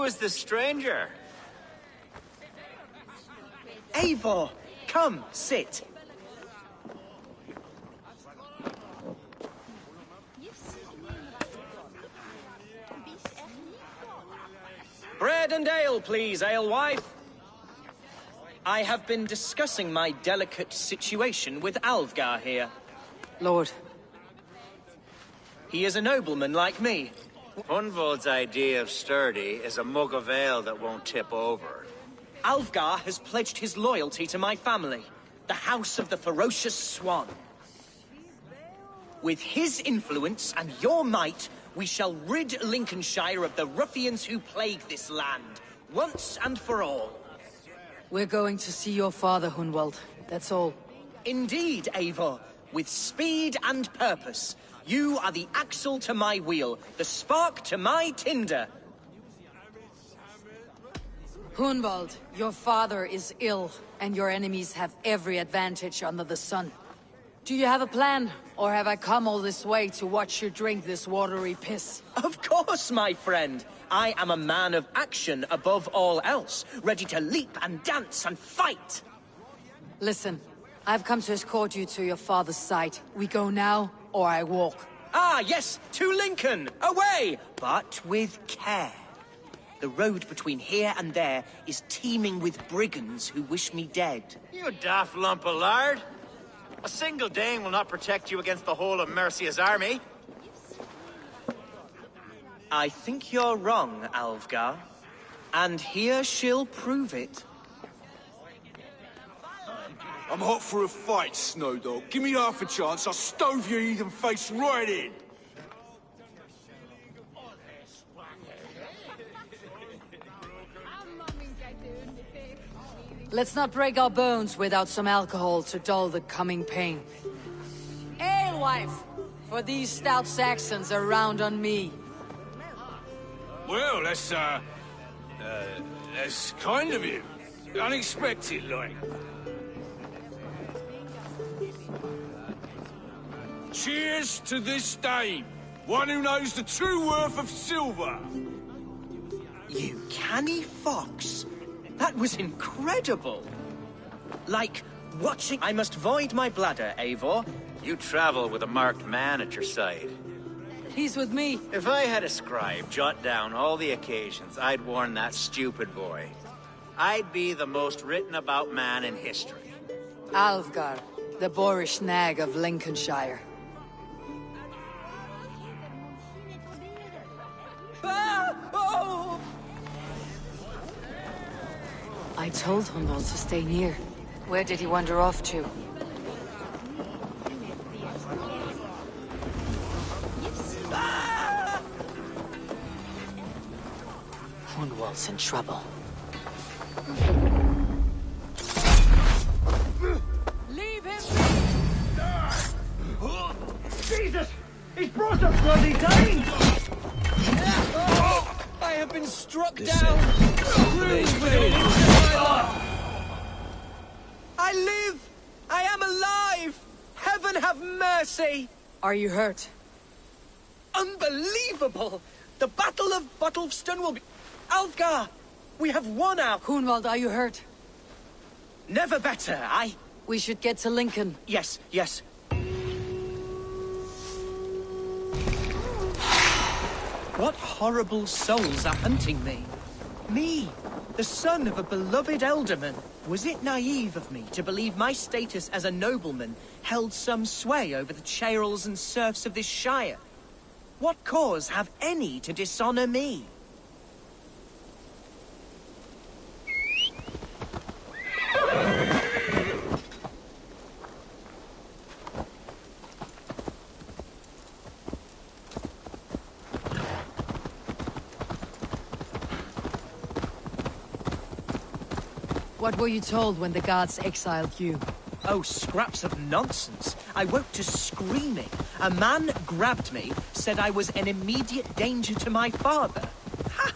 Who is this stranger? Eivor, come, sit. Bread and ale, please, alewife. I have been discussing my delicate situation with Alfgar here. Lord. He is a nobleman like me. Hunvald's idea of sturdy is a mug of ale that won't tip over. Alfgar has pledged his loyalty to my family, the House of the Ferocious Swan. With his influence and your might, we shall rid Lincolnshire of the ruffians who plague this land, once and for all. We're going to see your father, Hunwald. That's all. Indeed, Eivor. With speed and purpose. You are the axle to my wheel, the spark to my tinder. Hunwald, your father is ill, and your enemies have every advantage under the sun. Do you have a plan, or have I come all this way to watch you drink this watery piss? Of course, my friend. I am a man of action above all else, ready to leap and dance and fight. Listen, I've come to escort you to your father's side. We go now, or I walk. Ah, yes, to Lincoln! Away! But with care. The road between here and there is teeming with brigands who wish me dead. You daft lump of lard! A single Dane will not protect you against the whole of Mercia's army. I think you're wrong, Alfgar. And here she'll prove it. I'm hot for a fight, Snowdog. Give me half a chance, I'll stove your heathen face right in! Let's not break our bones without some alcohol to dull the coming pain. Alewife! For these stout Saxons are round on me. Well, that's kind of you. Unexpected, like. Cheers to this dame, one who knows the true worth of silver. You canny fox. That was incredible. Like watching... I must void my bladder, Eivor. You travel with a marked man at your side. He's with me. If I had a scribe jot down all the occasions I'd warn that stupid boy, I'd be the most written about man in history. Alfgar, the boorish nag of Lincolnshire. Ah! Oh! I told Hunwald to stay near. Where did he wander off to? Ah! Hunwald's in trouble. Leave him be! Jesus! He's brought us bloody Dane! Oh, I have been struck down! I live! I am alive! Heaven have mercy! Are you hurt? Unbelievable! The Battle of Bottlefston will be... Alfgar! We have won our... Hunwald, are you hurt? Never better, We should get to Lincoln. Yes, yes. What horrible souls are hunting me? Me, the son of a beloved elderman. Was it naive of me to believe my status as a nobleman held some sway over the churls and serfs of this shire? What cause have any to dishonor me? What were you told when the gods exiled you? Oh, scraps of nonsense. I woke to screaming. A man grabbed me, said I was an immediate danger to my father. Ha!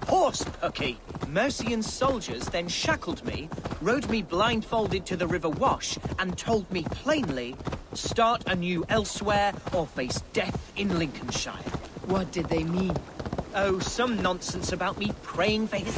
Horse pucky! Mercian soldiers then shackled me, rode me blindfolded to the River Wash, and told me plainly, start anew elsewhere or face death in Lincolnshire. What did they mean? Oh, some nonsense about me praying for his...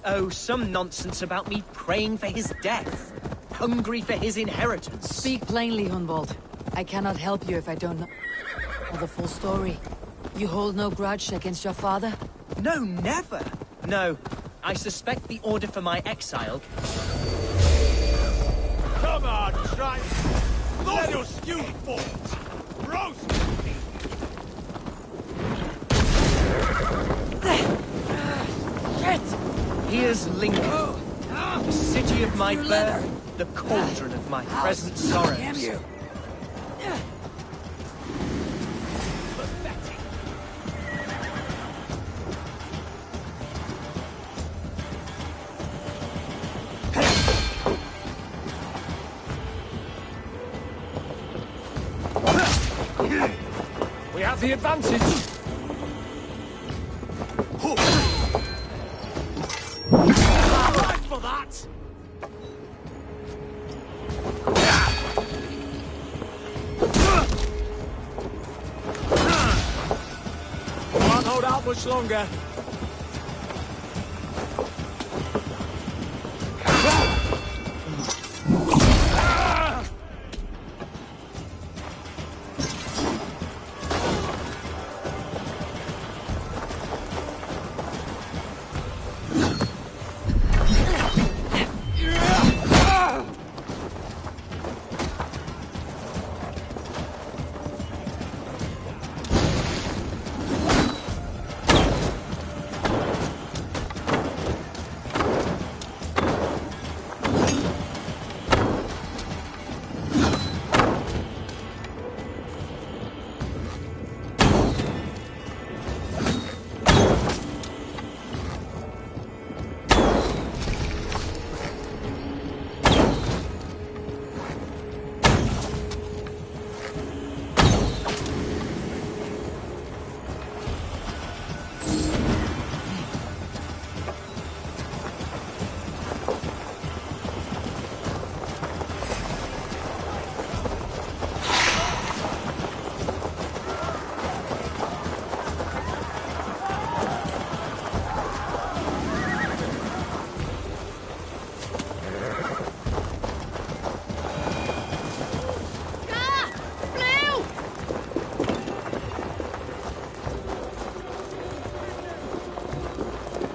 Oh, some nonsense about me praying for his death. Hungry for his inheritance. Speak plainly, Hunwald. I cannot help you if I don't know the full story. You hold no grudge against your father? No, never. No, I suspect the order for my exile... Come on, try. Those your stew balls. Roast. Here's Lincoln, the city of my birth, the cauldron of my present sorrows. Damn you! We have the advantage. Right for that. Can't hold out much longer.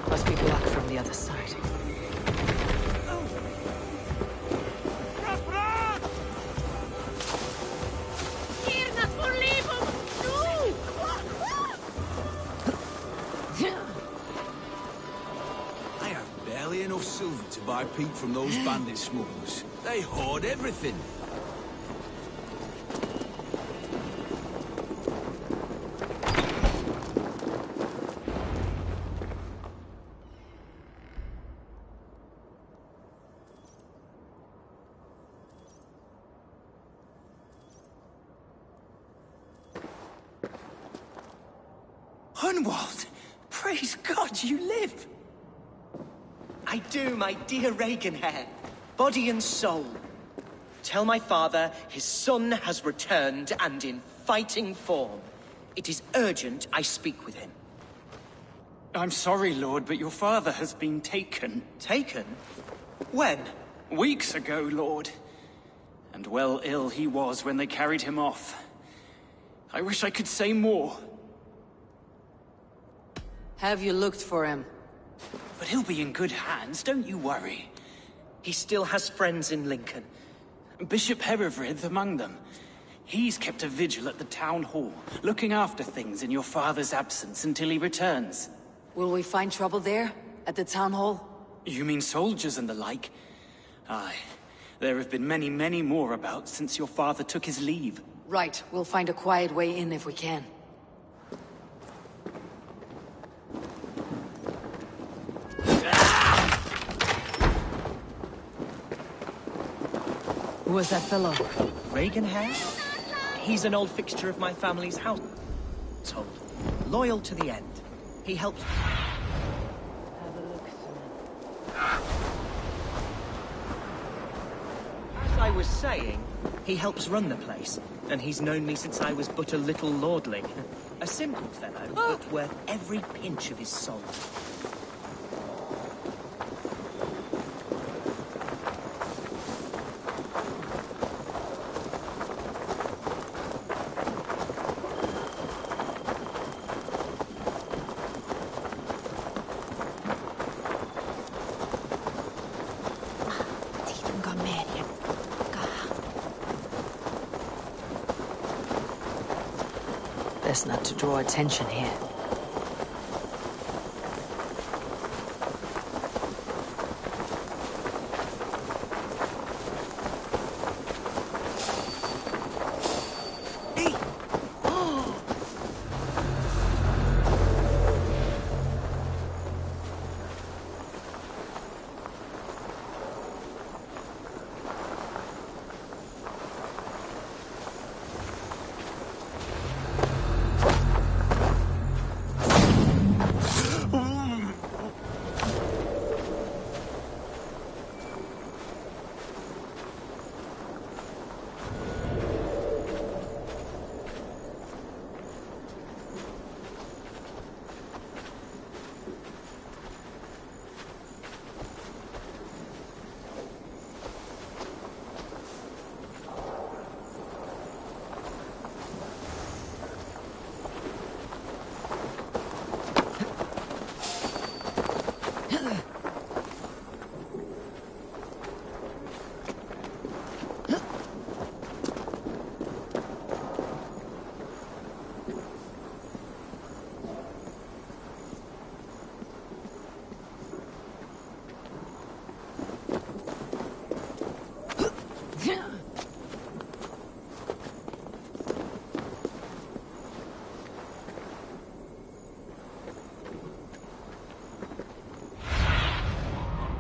Must be blocked from the other side. I have barely enough silver to buy peat from those bandit smugglers. They hoard everything. Hunwald! Praise God you live! I do, my dear Reaganhair. Body and soul. Tell my father his son has returned and in fighting form. It is urgent I speak with him. I'm sorry, Lord, but your father has been taken. Taken? When? Weeks ago, Lord. And well ill he was when they carried him off. I wish I could say more. Have you looked for him? But he'll be in good hands, don't you worry. He still has friends in Lincoln. Bishop Herefrith among them. He's kept a vigil at the town hall, looking after things in your father's absence until he returns. Will we find trouble there? At the town hall? You mean soldiers and the like? Aye. There have been many, many more about since your father took his leave. Right, we'll find a quiet way in if we can. Who was that fellow? Reaganhair? He's an old fixture of my family's household. Loyal to the end. He helped... Have a look, son. was saying, he helps run the place, and he's known me since I was but a little lordling. A simple fellow, but worth every pinch of his soul. Best not to draw attention here.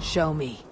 Show me.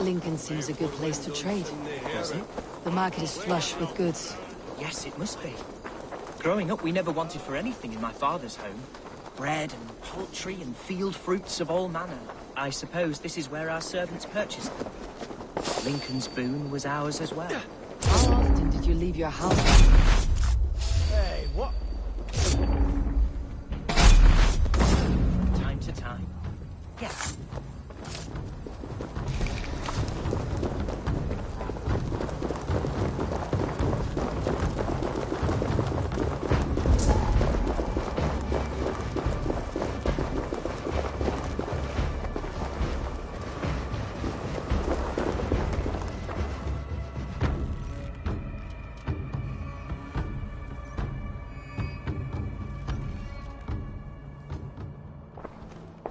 Lincoln seems a good place to trade. Does it? The market is flush with goods. Yes, it must be. Growing up, we never wanted for anything in my father's home. Bread and poultry and field fruits of all manner. I suppose this is where our servants purchased them. Lincoln's boon was ours as well. How often did you leave your house? Hey, what? Time to time. Yes.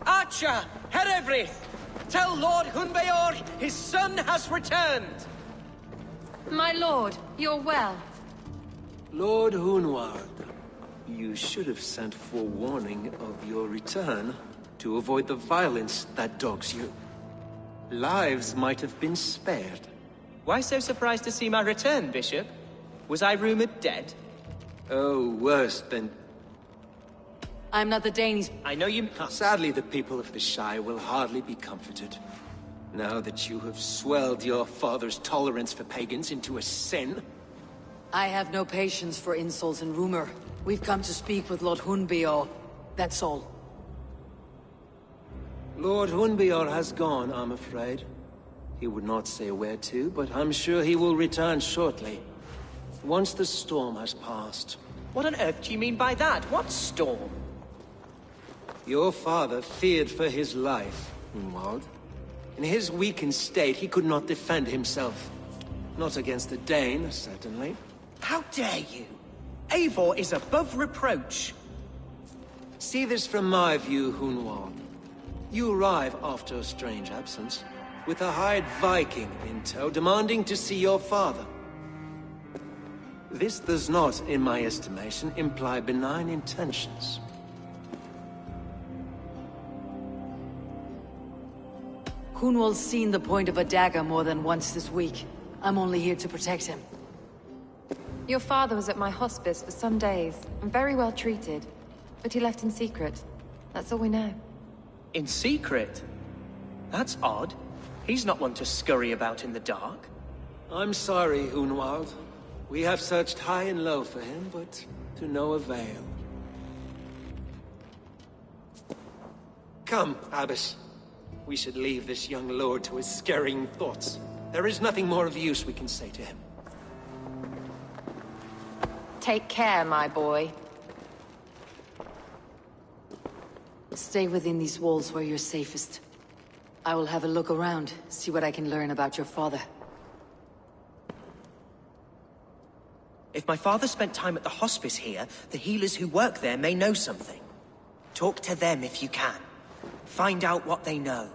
Archer, Herevryth, tell Lord Hunbeor his son has returned. My lord, you're well. Lord Hunward, you should have sent forewarning of your return to avoid the violence that dogs you. Lives might have been spared. Why so surprised to see my return, Bishop? Was I rumored dead? Oh, worse than... I'm not the Danes. I know you... Sadly, the people of the Shire will hardly be comforted. Now that you have swelled your father's tolerance for pagans into a sin. I have no patience for insults and rumor. We've come to speak with Lord Hunbeor. That's all. Lord Hunbeor has gone, I'm afraid. He would not say where to, but I'm sure he will return shortly. Once the storm has passed. What on earth do you mean by that? What storm? Your father feared for his life, Hunwald. In his weakened state, he could not defend himself. Not against a Dane, certainly. How dare you? Eivor is above reproach. See this from my view, Hunwald. You arrive after a strange absence, with a hired Viking in tow, demanding to see your father. This does not, in my estimation, imply benign intentions. Hunwald's seen the point of a dagger more than once this week. I'm only here to protect him. Your father was at my hospice for some days, and very well treated. But he left in secret. That's all we know. In secret? That's odd. He's not one to scurry about in the dark. I'm sorry, Hunwald. We have searched high and low for him, but to no avail. Come, Abbess. We should leave this young lord to his scurrying thoughts. There is nothing more of use we can say to him. Take care, my boy. Stay within these walls where you're safest. I will have a look around, see what I can learn about your father. If my father spent time at the hospice here, the healers who work there may know something. Talk to them if you can. Find out what they know.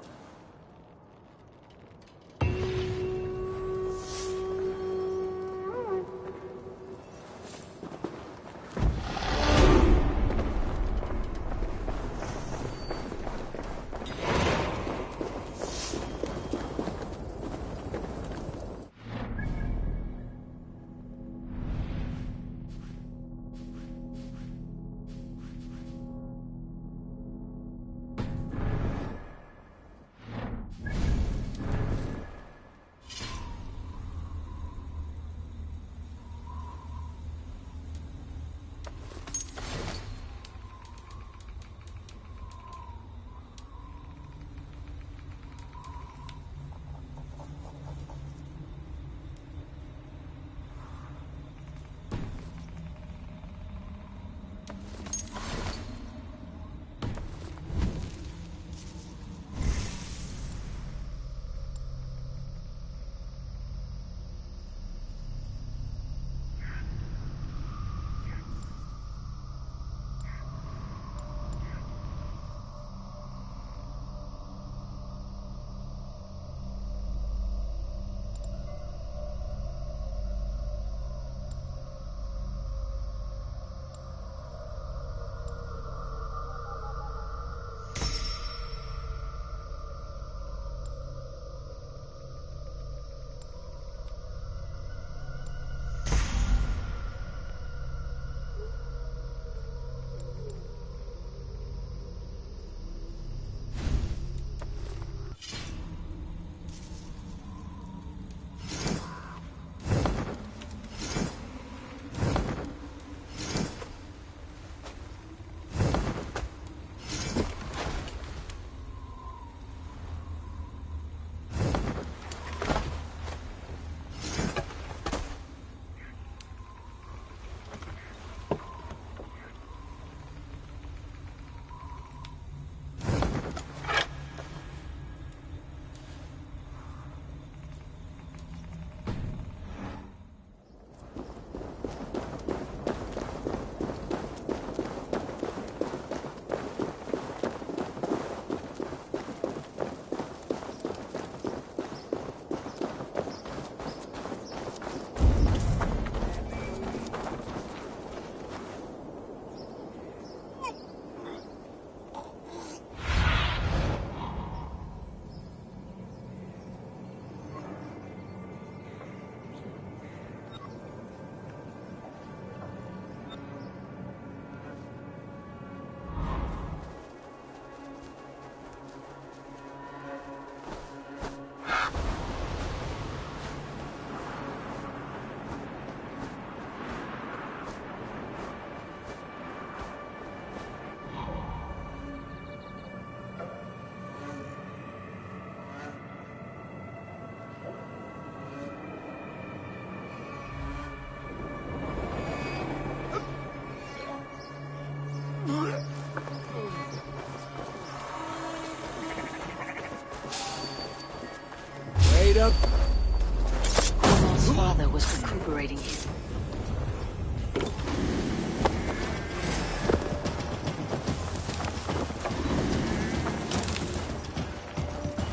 was recuperating here.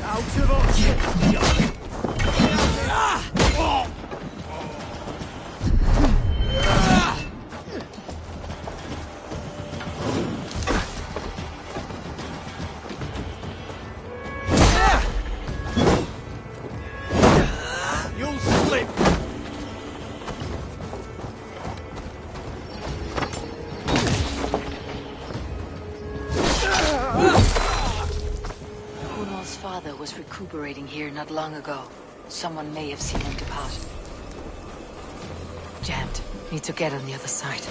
Out of us! You'll slip! Hunwald's father was recuperating here not long ago. Someone may have seen him depart. Jammed. Need to get on the other side.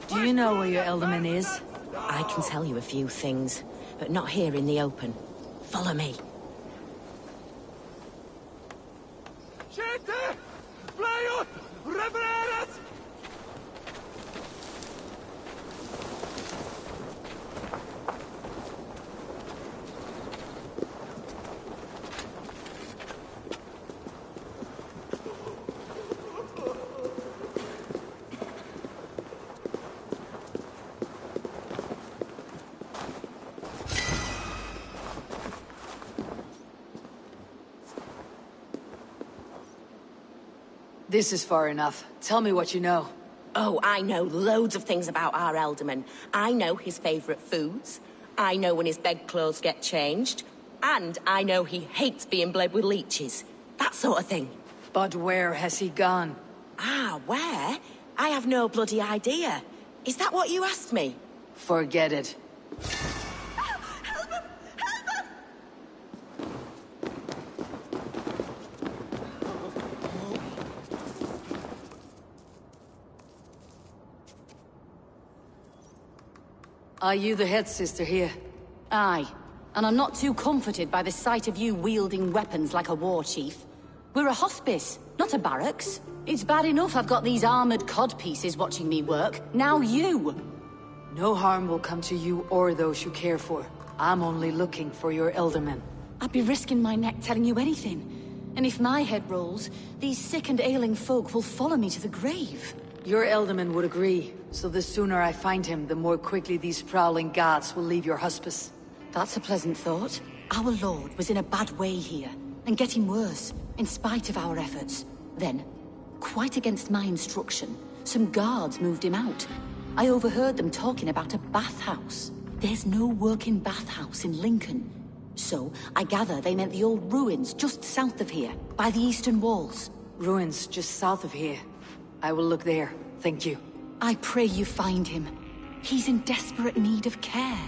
Do you know where your Elderman is? I can tell you a few things, but not here in the open. Follow me. This is far enough. Tell me what you know. Oh, I know loads of things about our Elderman. I know his favourite foods. I know when his bedclothes get changed. And I know he hates being bled with leeches. That sort of thing. But where has he gone? Ah, where? I have no bloody idea. Is that what you asked me? Forget it. Are you the head sister here? Aye, and I'm not too comforted by the sight of you wielding weapons like a war chief. We're a hospice, not a barracks. It's bad enough I've got these armored codpieces watching me work. Now you! No harm will come to you or those you care for. I'm only looking for your Elderman. I'd be risking my neck telling you anything. And if my head rolls, these sick and ailing folk will follow me to the grave. Your Elderman would agree, so the sooner I find him, the more quickly these prowling gods will leave your hospice. That's a pleasant thought. Our lord was in a bad way here, and getting worse, in spite of our efforts. Then, quite against my instruction, some guards moved him out. I overheard them talking about a bathhouse. There's no working bathhouse in Lincoln. So, I gather they meant the old ruins just south of here, by the eastern walls. Ruins just south of here. I will look there, thank you. I pray you find him. He's in desperate need of care.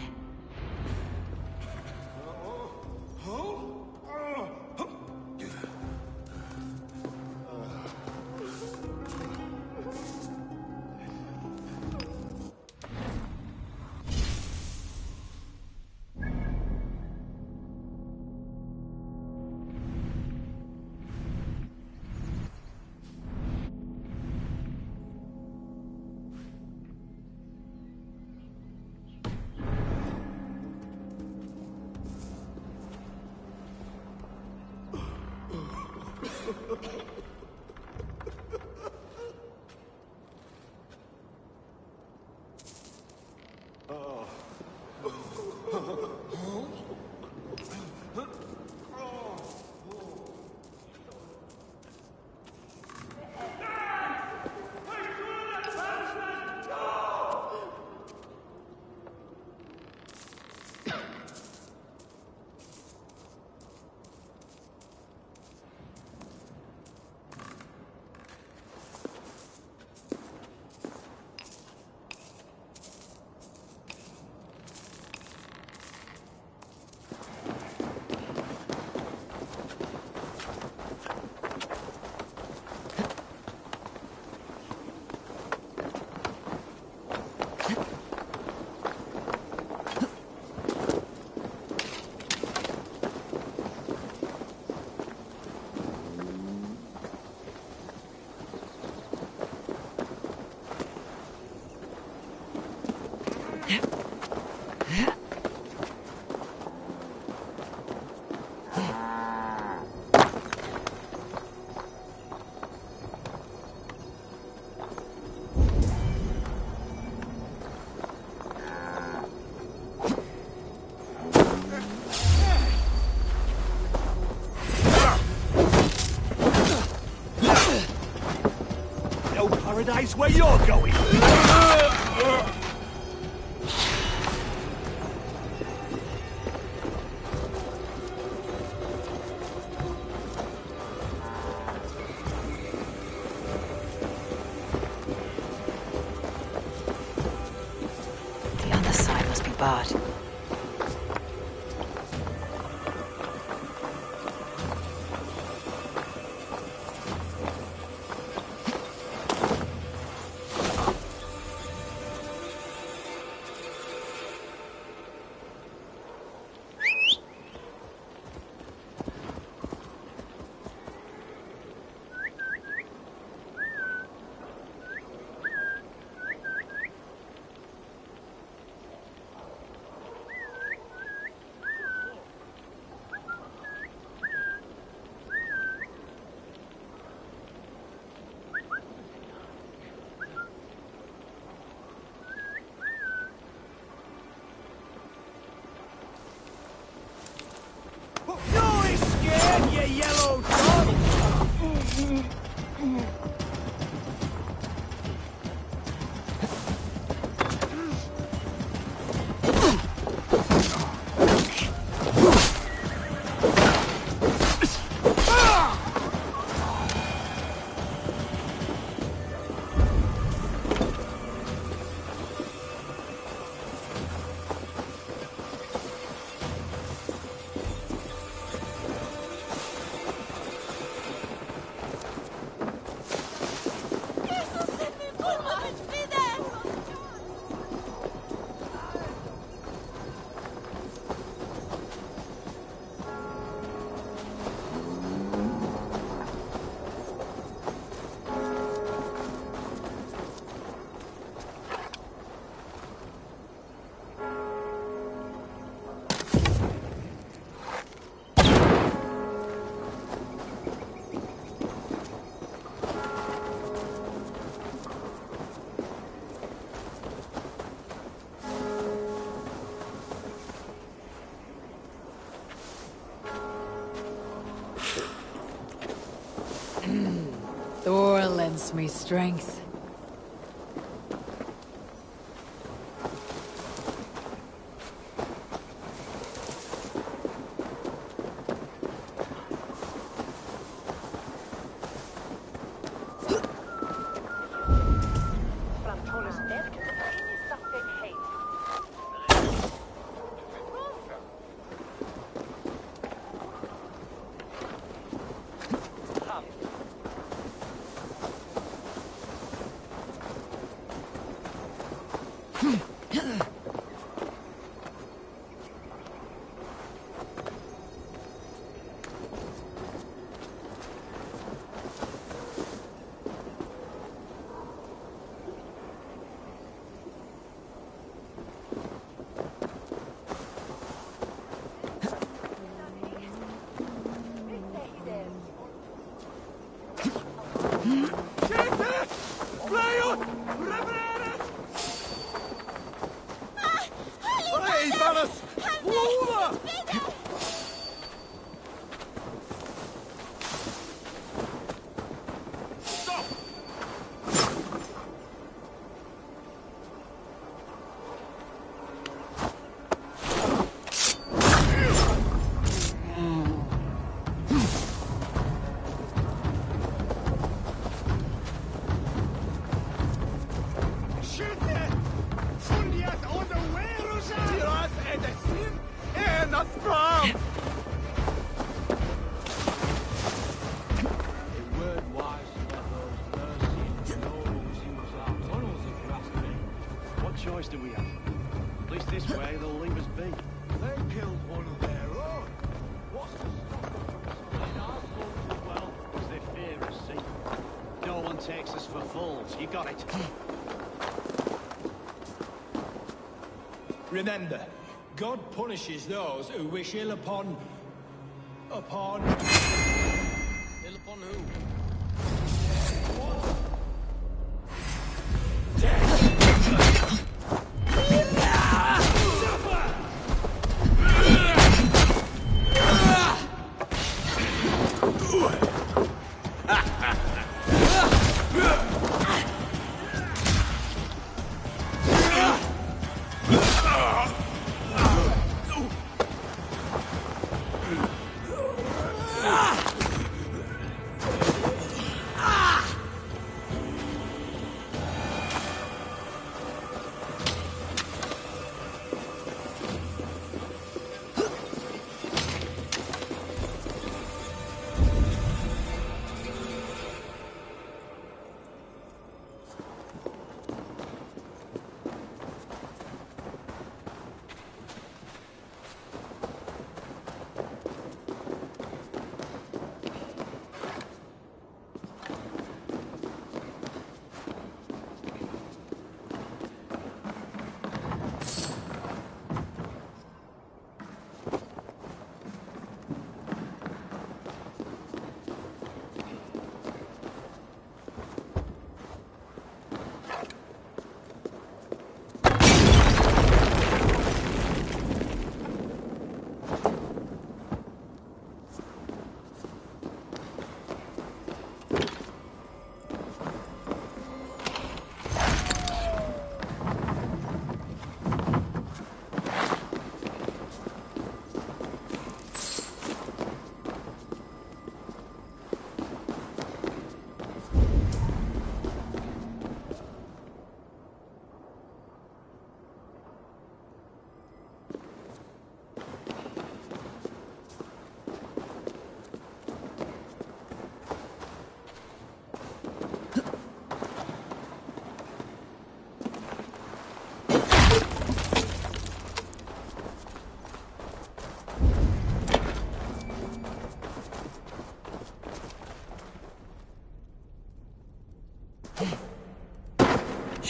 No paradise where you're going. The other side must be barred. You're scared, you yellow dog! Thor lends me strength. choice do we have? At least this way they'll leave us be. They killed one of their own. What's to stop them from And our folks as well, because they fear us, see? No one takes us for fools. You got it. Remember, God punishes those who wish ill upon... Ill upon who?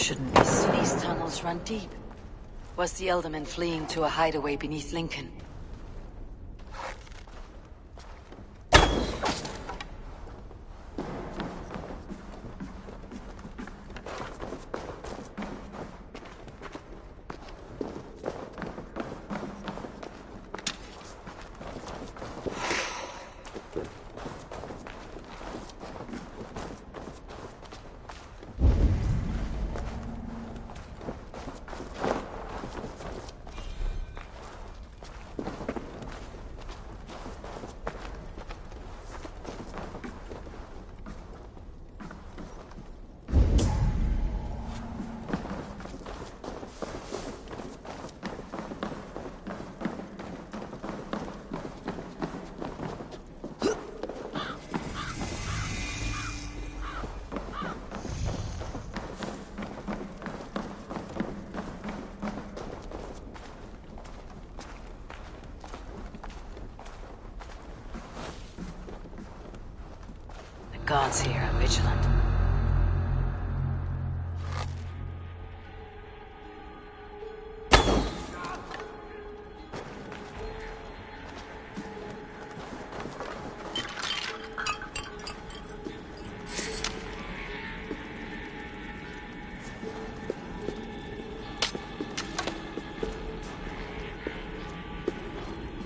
Shouldn't these tunnels run deep? Was the Elderman fleeing to a hideaway beneath Lincoln? Guards here are vigilant.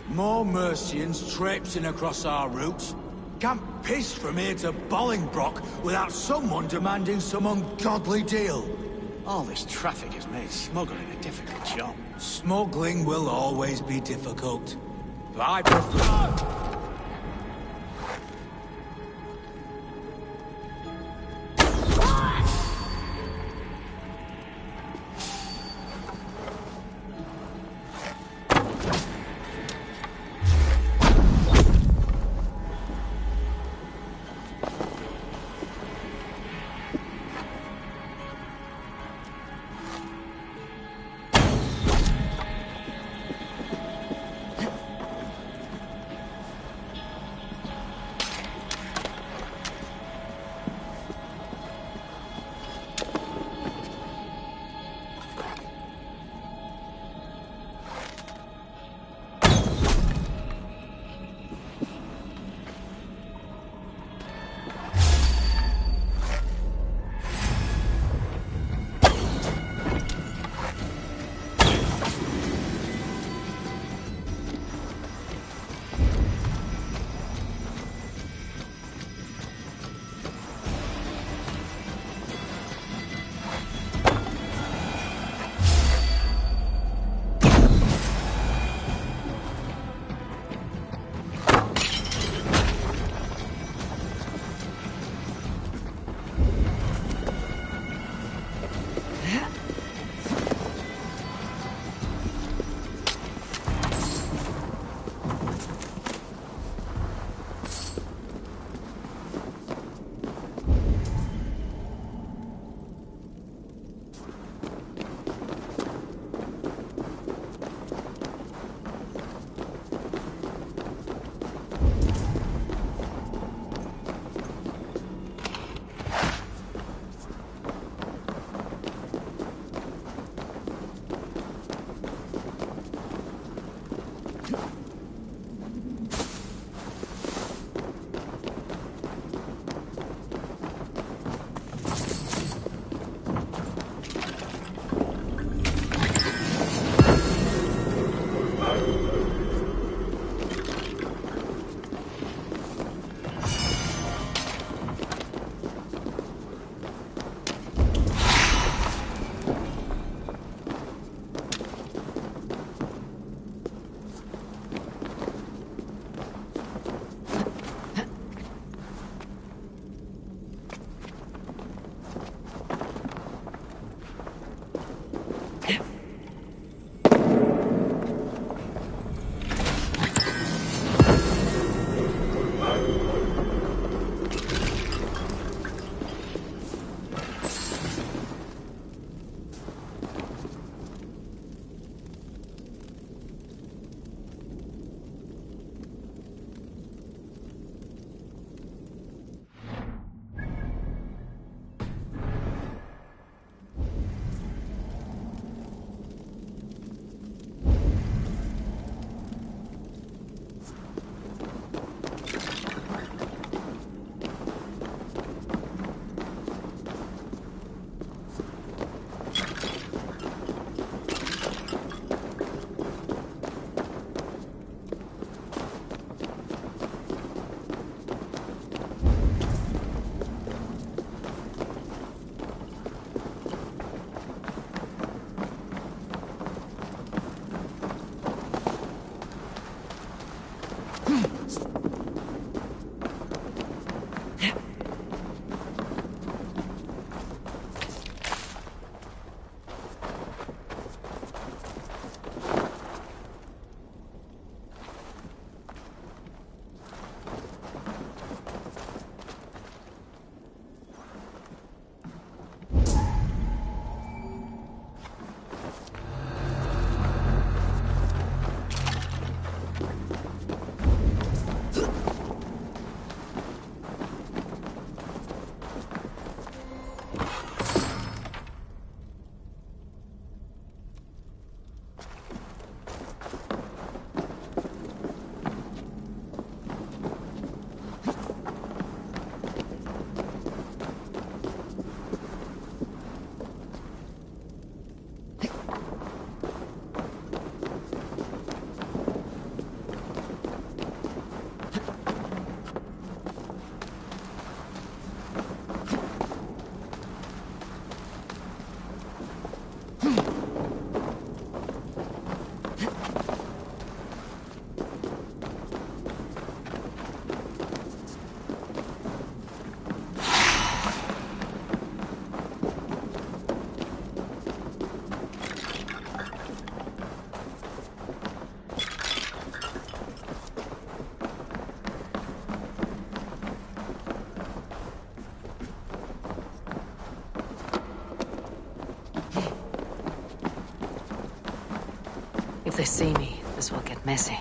More Mercians traipsing across our routes. Can't piss from here to Bolingbroke without someone demanding some ungodly deal. All this traffic has made smuggling a difficult job. Smuggling will always be difficult. But I prefer... If they see me, this will get messy.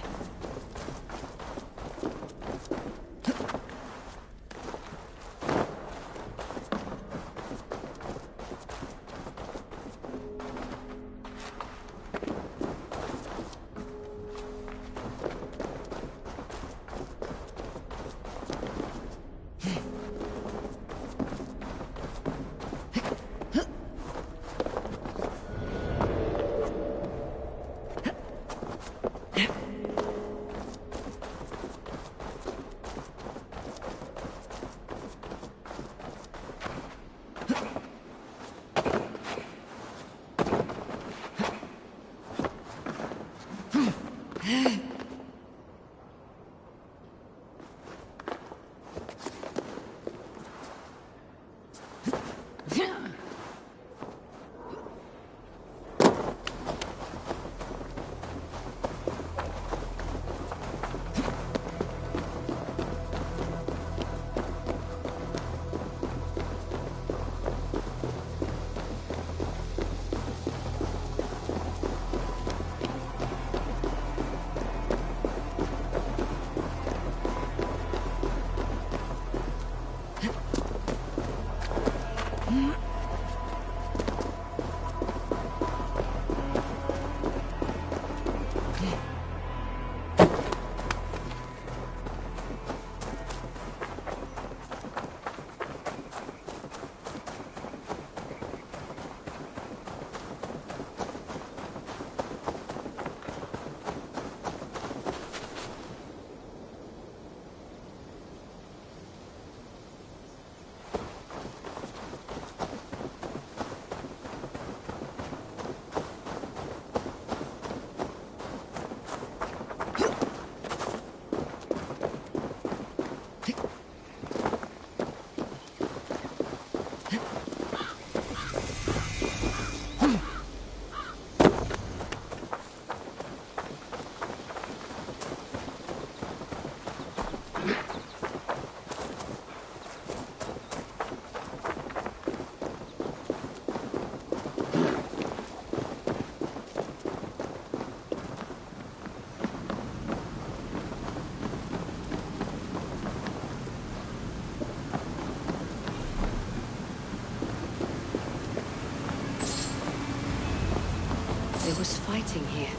There was fighting here.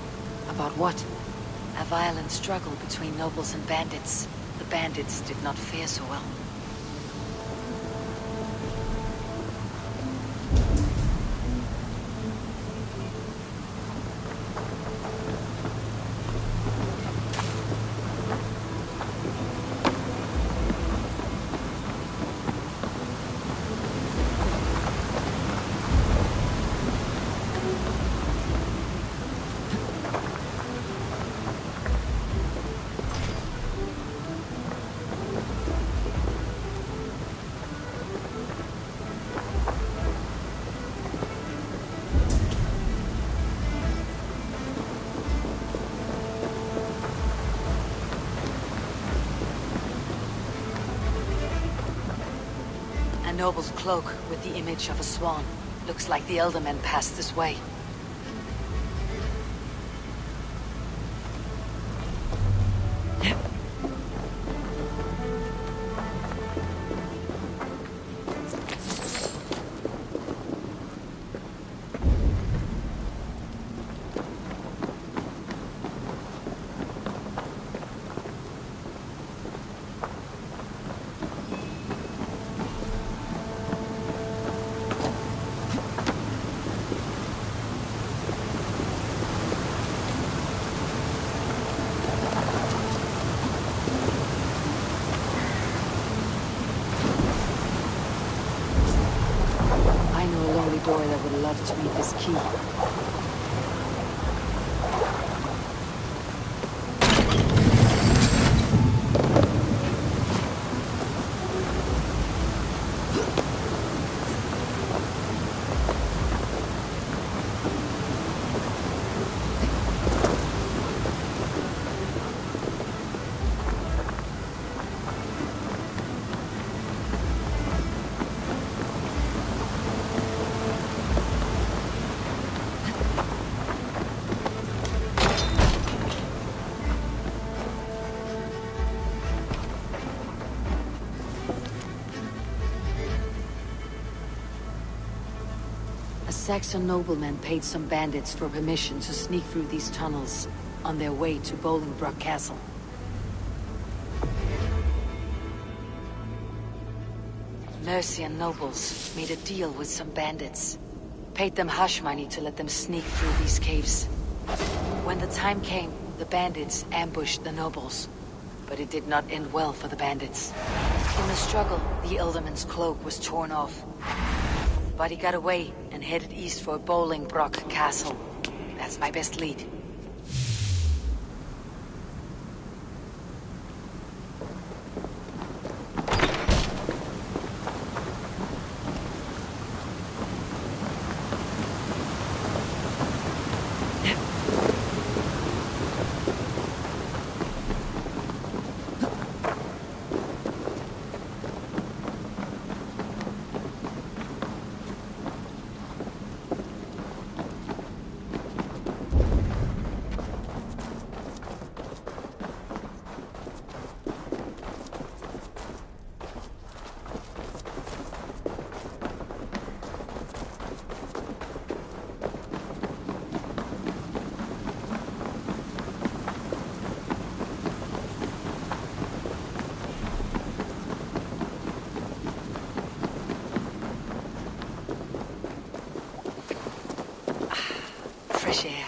About what? A violent struggle between nobles and bandits. The bandits did not fare so well. Noble's cloak with the image of a swan. Looks like the Elder Men passed this way. Boy that would love to meet this key. Saxon noblemen paid some bandits for permission to sneak through these tunnels on their way to Bolingbroke Castle. Mercian nobles made a deal with some bandits. Paid them hush money to let them sneak through these caves. When the time came, the bandits ambushed the nobles. But it did not end well for the bandits. In the struggle, the Elderman's cloak was torn off. But he got away and headed east for Bolingbroke Castle. That's my best lead. Fresh air.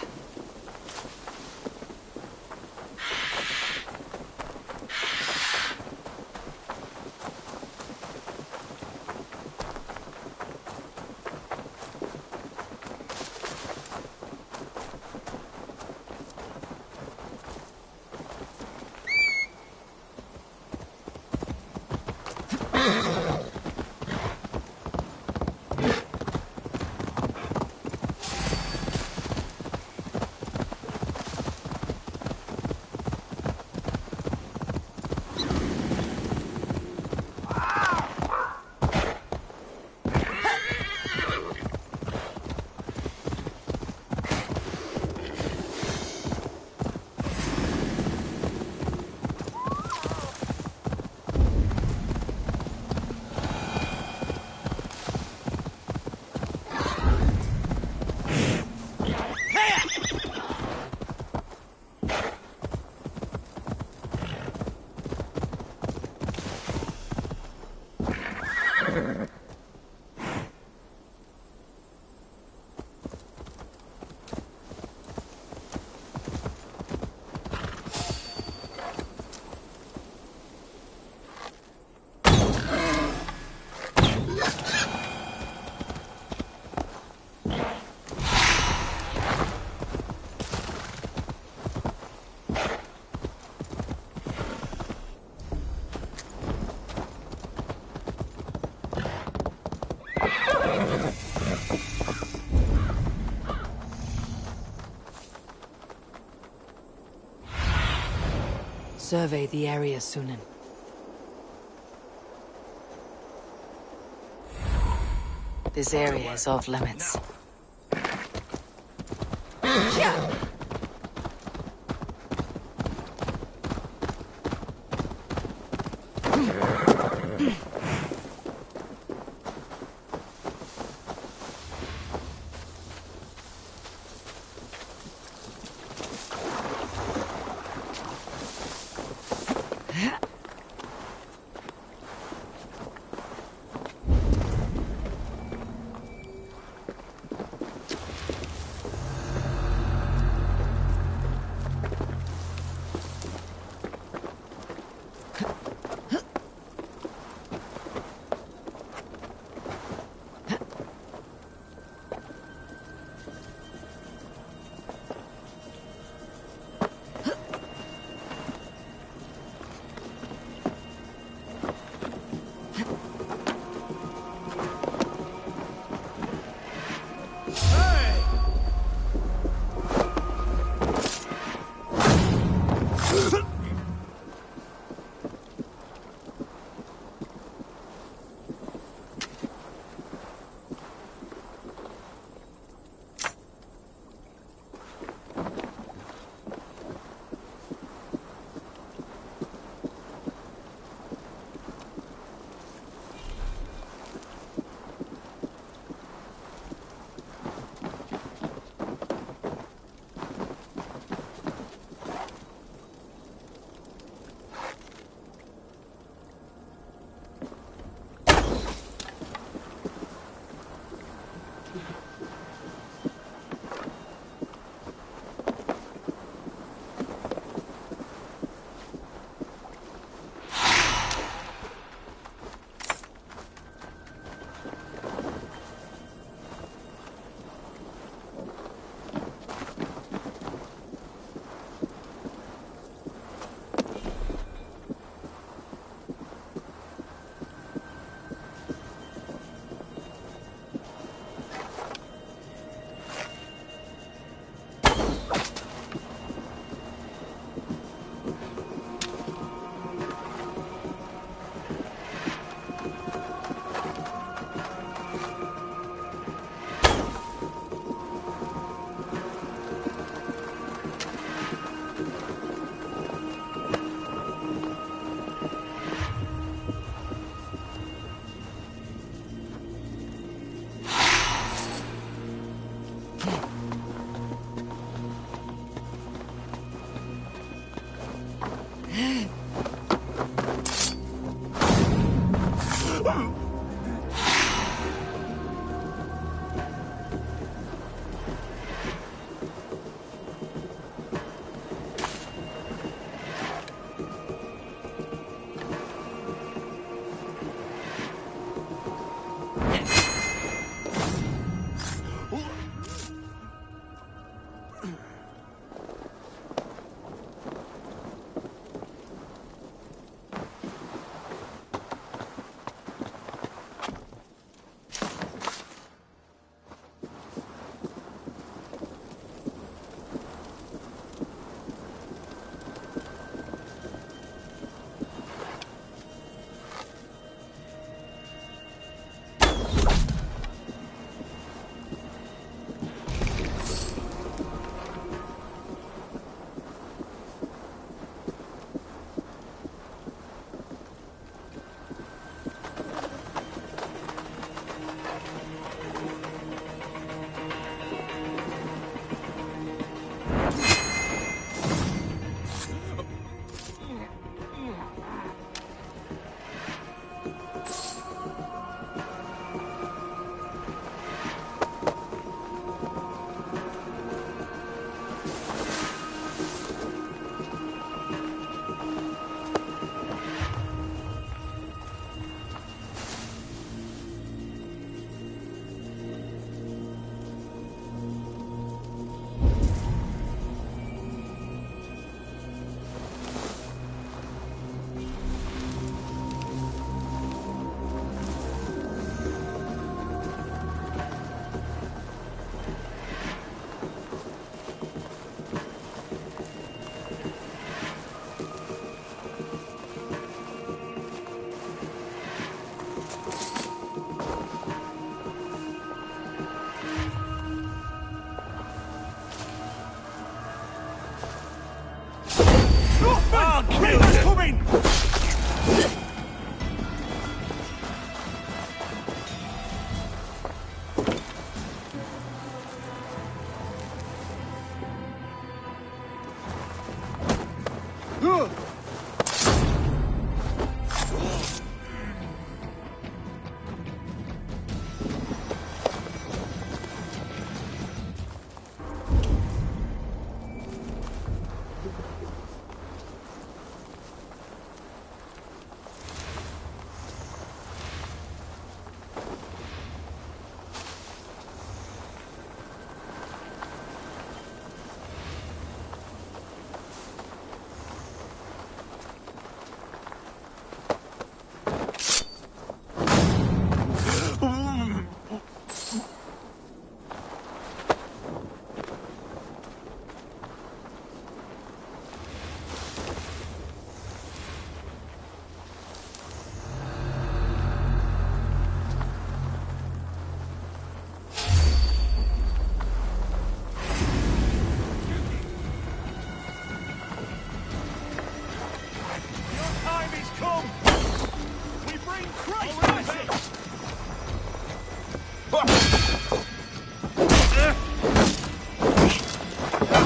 survey the area, Sunan. This area is off limits. Take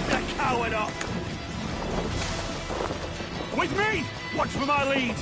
that coward up! With me! Watch for my lead!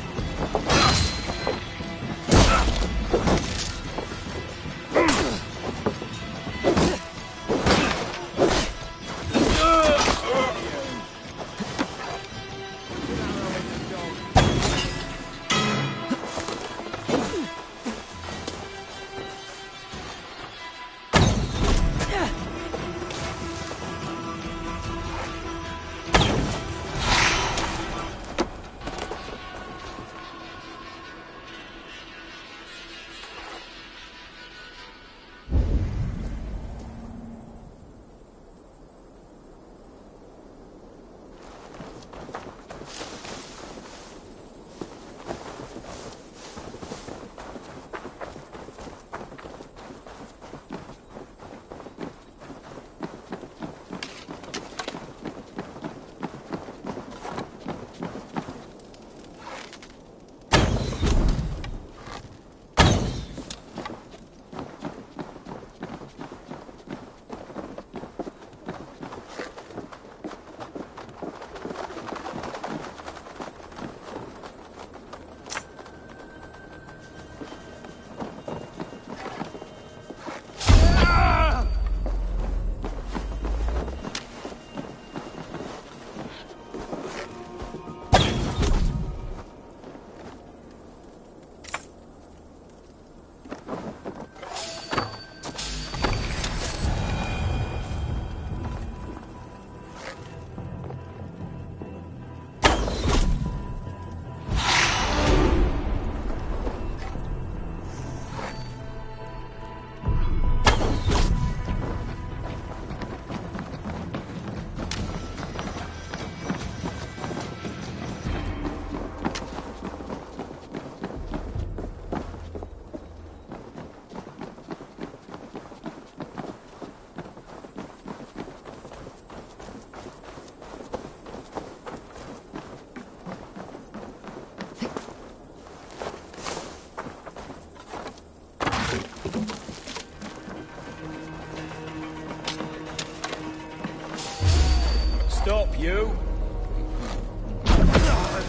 Stop, you!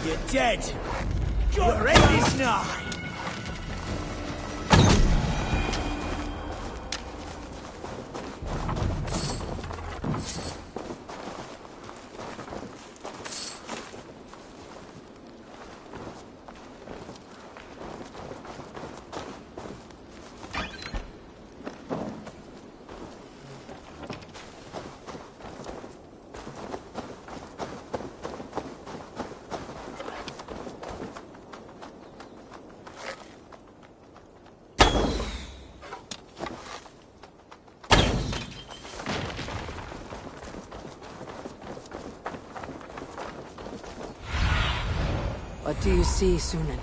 You're dead! Your end is nigh! What do you see, Sunan?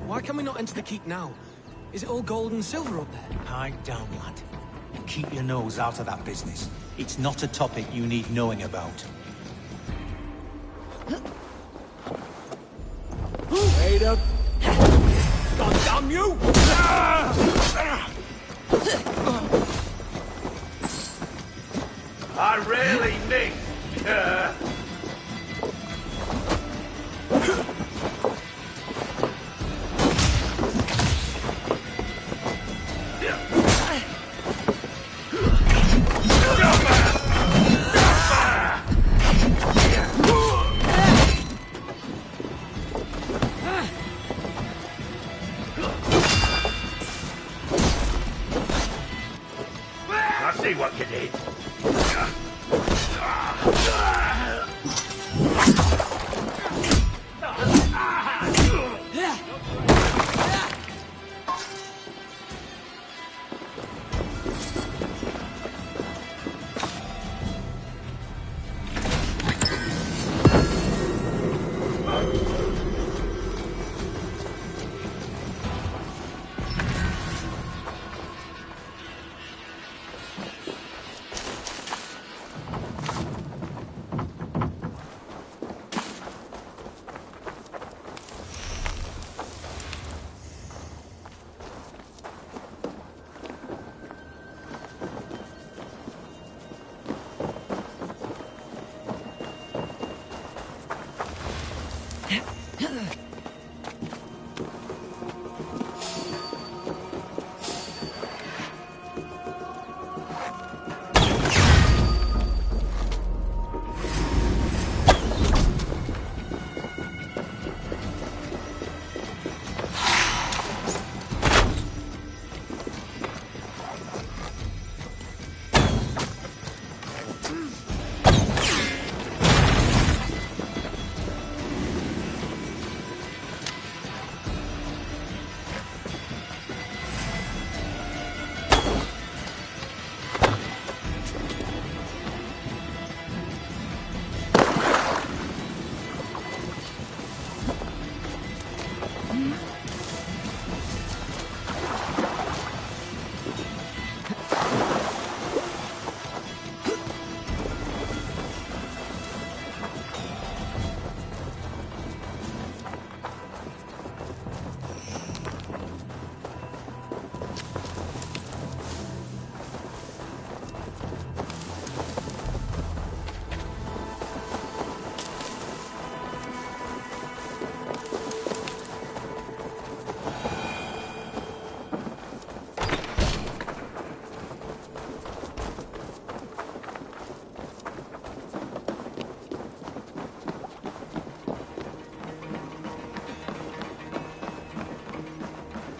Why can we not enter the keep now? Is it all gold and silver up there? Pipe down, lad. And keep your nose out of that business. It's not a topic you need knowing about. Wait up! God damn you! I rarely miss. I see what you did.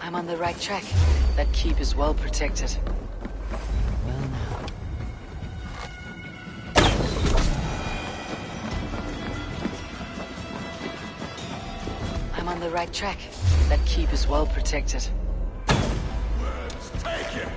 I'm on the right track. That keep is well protected. Well now. I'm on the right track. That keep is well protected. Let's take it.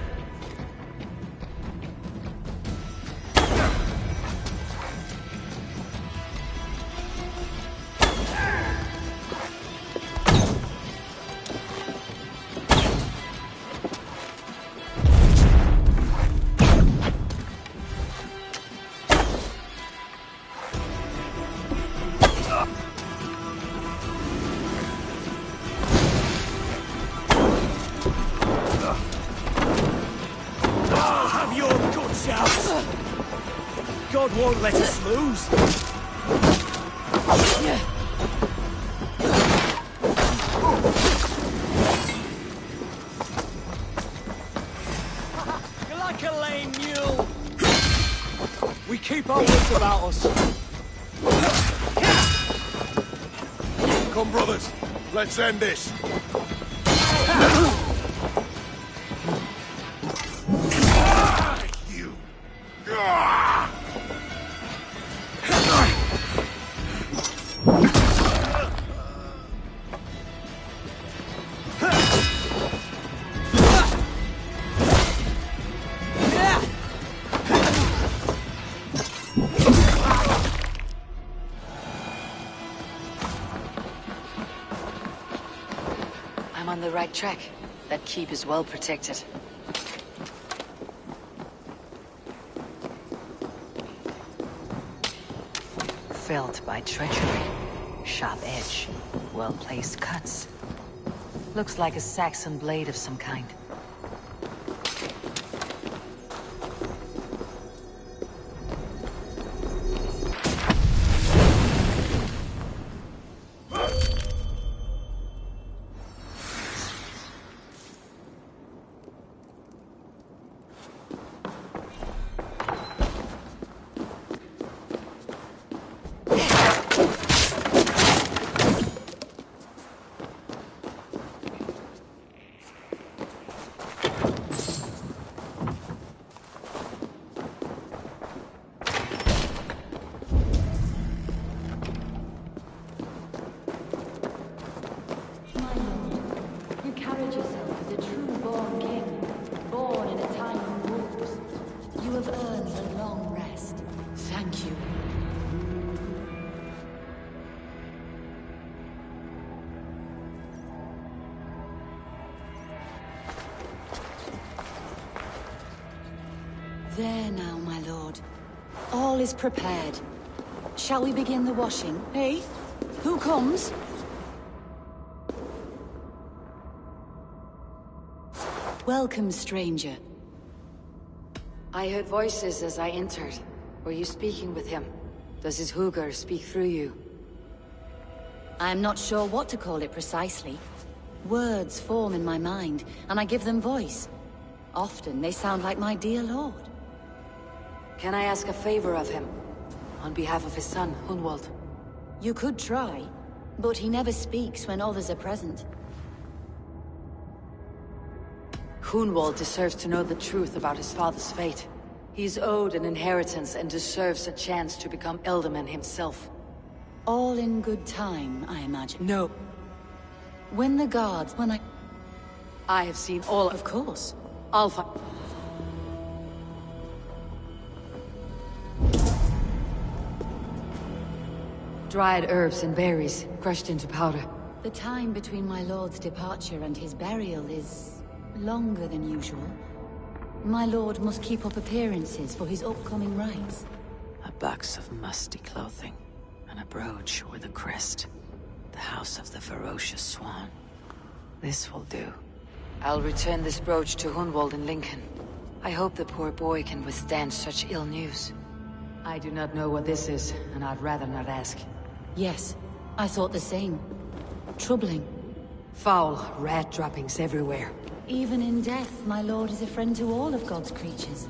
God won't let us lose. You're like a lame mule. We keep our wits about us. Come, brothers. Let's end this. I'm on the right track. That keep is well protected. Felled by treachery. Sharp edge. Well-placed cuts. Looks like a Saxon blade of some kind. There now, my lord. All is prepared. Shall we begin the washing? Hey? Who comes? Welcome, stranger. I heard voices as I entered. Were you speaking with him? Does his hooger speak through you? I am not sure what to call it precisely. Words form in my mind, and I give them voice. Often they sound like my dear lord. Can I ask a favor of him? On behalf of his son, Hunwald. You could try, but he never speaks when others are present. Hunwald deserves to know the truth about his father's fate. He's owed an inheritance and deserves a chance to become Elderman himself. All in good time, I imagine. No. When I have seen all Of course. Alpha. Dried herbs and berries, crushed into powder. The time between my lord's departure and his burial is longer than usual. My lord must keep up appearances for his upcoming rites. A box of musty clothing, and a brooch with a crest. The House of the Ferocious Swan. This will do. I'll return this brooch to Hunwald in Lincoln. I hope the poor boy can withstand such ill news. I do not know what this is, and I'd rather not ask. Yes, I thought the same. Troubling. Foul rat droppings everywhere. Even in death, my lord is a friend to all of God's creatures.